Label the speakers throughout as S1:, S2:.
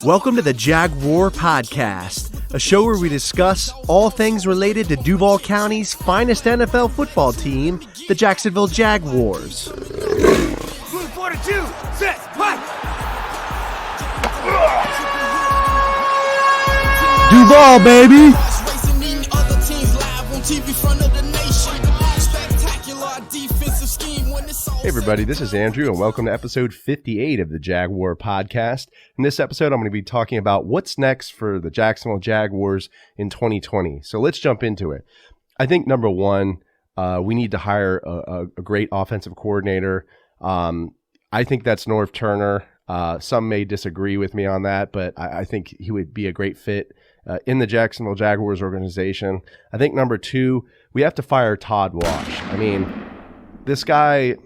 S1: Welcome to the Jaguar Podcast, a show where we discuss all things related to Duval County's finest NFL football team, the Jacksonville Jaguars.
S2: Move 42, set, fight!
S1: Duval, baby!
S3: Hey everybody, this is Andrew and welcome to episode 58 of the Jaguar Podcast. In this episode, I'm going to be talking about what's next for the Jacksonville Jaguars in 2020. So let's jump into it. I think number one, we need to hire a great offensive coordinator. I think that's Norv Turner. Some may disagree with me on that, but I think he would be a great fit in the Jacksonville Jaguars organization. I think number two, we have to fire Todd Wash. I mean, this guy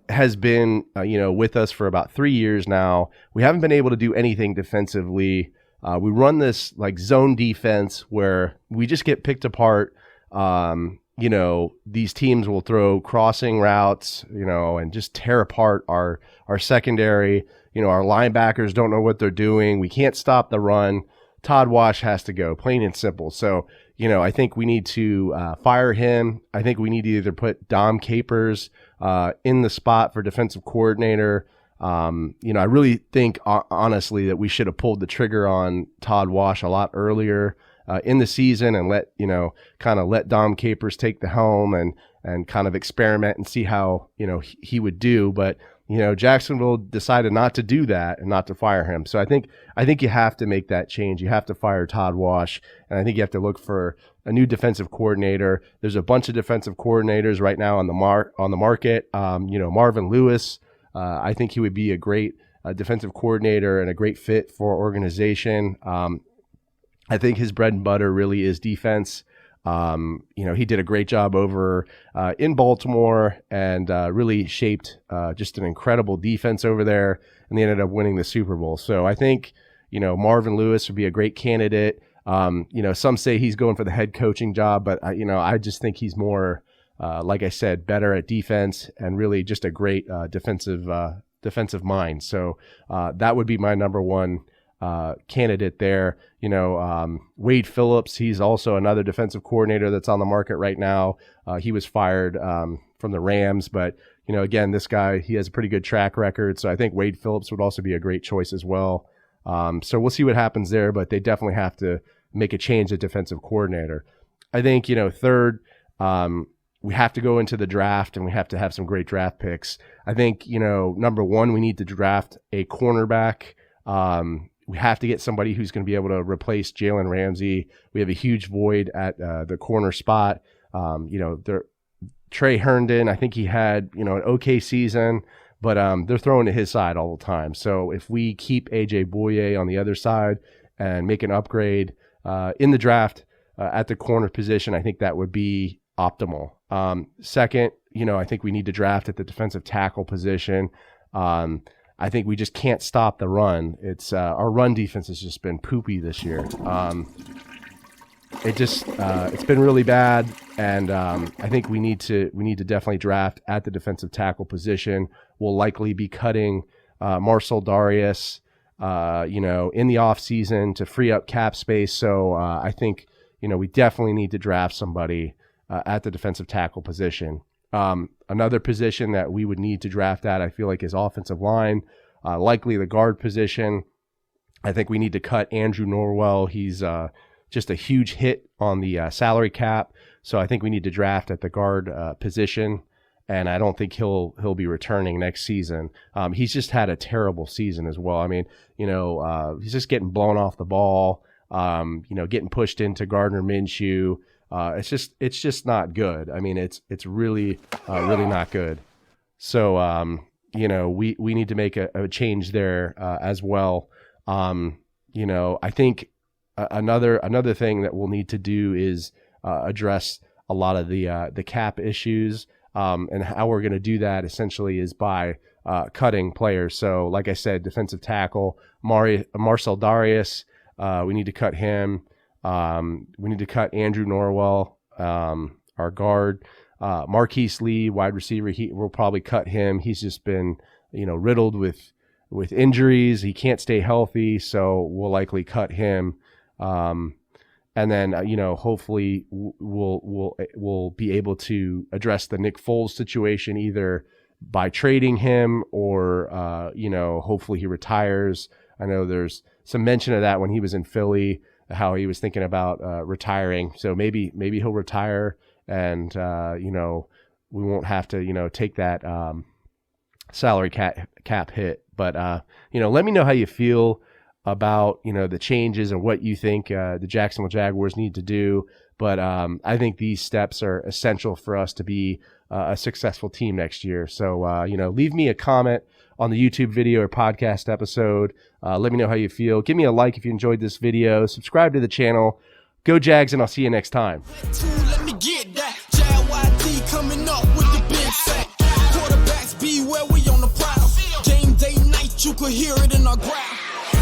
S3: has been, with us for about 3 years now. We haven't been able to do anything defensively. We run this like zone defense where we just get picked apart. These teams will throw crossing routes, and just tear apart our secondary. Our linebackers don't know what they're doing. We can't stop the run. Todd Wash has to go, plain and simple. So, I think we need to fire him. I think we need to either put Dom Capers in the spot for defensive coordinator. I really think, honestly, that we should have pulled the trigger on Todd Wash a lot earlier in the season and let Dom Capers take the helm and kind of experiment and see how, he would do. But, Jacksonville decided not to do that and not to fire him. So I think you have to make that change. You have to fire Todd Wash, and I think you have to look for a new defensive coordinator. There's a bunch of defensive coordinators right now on the market. Marvin Lewis, I think he would be a great defensive coordinator and a great fit for our organization. I think his bread and butter really is defense. He did a great job over in Baltimore and really shaped just an incredible defense over there, and they ended up winning the Super Bowl. So I think, Marvin Lewis would be a great candidate. Some say he's going for the head coaching job, but I just think he's more, like I said, better at defense and really just a great defensive mind. So that would be my number one candidate there. Wade Phillips, he's also another defensive coordinator that's on the market right now. He was fired from the Rams, but again, this guy, he has a pretty good track record. So I think Wade Phillips would also be a great choice as well. So we'll see what happens there, but they definitely have to make a change at defensive coordinator. I think, third, we have to go into the draft and we have to have some great draft picks. I think, number one, we need to draft a cornerback. We have to get somebody who's going to be able to replace Jalen Ramsey. We have a huge void at the corner spot. Trey Herndon, I think he had, an okay season, but they're throwing to his side all the time. So if we keep A.J. Bouye on the other side and make an upgrade in the draft at the corner position, I think that would be optimal. Second, I think we need to draft at the defensive tackle position. I think we just can't stop the run. It's our run defense has just been poopy this year. It's been really bad, and I think we need to definitely draft at the defensive tackle position. We'll likely be cutting Marcel Darius, in the offseason to free up cap space. So I think we definitely need to draft somebody at the defensive tackle position. Another position that we would need to draft at, I feel like, is offensive line, likely the guard position. I think we need to cut Andrew Norwell. He's just a huge hit on the salary cap. So I think we need to draft at the guard position, and I don't think he'll be returning next season. He's just had a terrible season as well. I mean, he's just getting blown off the ball, getting pushed into Gardner Minshew. It's just not good. I mean, it's really not good. So, we need to make a change there as well. I think another thing that we'll need to do is address a lot of the cap issues. And how we're going to do that essentially is by cutting players. So, like I said, defensive tackle, Marcel Darius, we need to cut him. We need to cut Andrew Norwell, our guard. Marquise Lee, wide receiver, we'll probably cut him. He's just been, riddled with with injuries. He can't stay healthy, so we'll likely cut him. And then, hopefully we'll be able to address the Nick Foles situation either by trading him or, hopefully he retires. I know there's some mention of that when he was in Philly, how he was thinking about retiring. So maybe he'll retire and, we won't have to, take that salary cap hit. But, let me know how you feel about, the changes and what you think the Jacksonville Jaguars need to do. But I think these steps are essential for us to be a successful team next year. So, leave me a comment on the YouTube video or podcast episode. Let me know how you feel. Give me a like if you enjoyed this video. Subscribe to the channel. Go Jags, and I'll see you next time.
S2: Let me get that. JYD coming up with the big sack. Quarterbacks beware, we on the prowl. Game day night, you could hear it in our growl.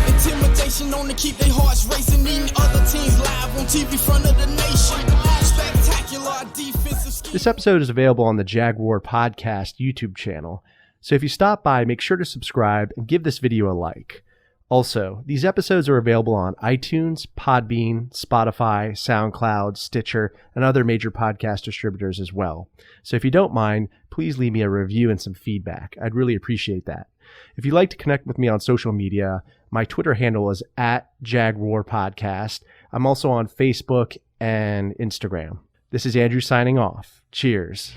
S2: Intimidation on to keep their hearts racing. Eating other teams live on TV front of the nation. Spectacular defensive scheme.
S1: This episode is available on the Jaguar Podcast YouTube channel. So if you stop by, make sure to subscribe and give this video a like. Also, these episodes are available on iTunes, Podbean, Spotify, SoundCloud, Stitcher, and other major podcast distributors as well. So if you don't mind, please leave me a review and some feedback. I'd really appreciate that. If you'd like to connect with me on social media, my Twitter handle is @JagWarPodcast. I'm also on Facebook and Instagram. This is Andrew signing off. Cheers.